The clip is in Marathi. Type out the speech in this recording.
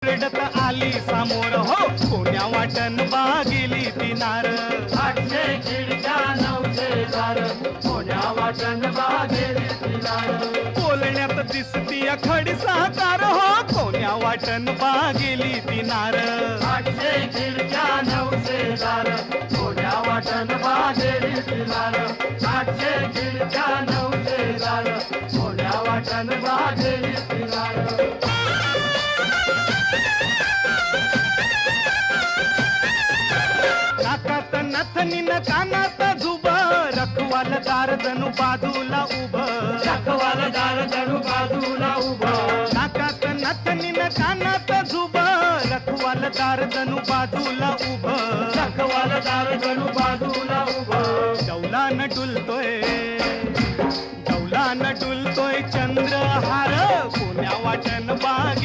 रडत आली समोर हो कोण्या वाटन बागेली तिनार 800 खिडक्या 900 दार कोण्या वाटण बागेली तिनार बोलण्यात दिसती खडी साकार हो कोण्या वाटन बागेली तिनार 800 खिडक्या 900 दार कोण्या वाटण बागेली तिनार 800 खिडक्या 900 दार कोण्या वाटण बागेली तिनार नाकात नथनीन कानात जुब रखवालदार जणू बाजूला उभं रखवालदार जणू बाजूला उभं नाकात नथनीन कानात जुब रखवालदार जणू बाजूला उभं रखवालदार जणू बाजूला उभं डौलान डुलतोय चंद्रहार कोण्या वाटन बाग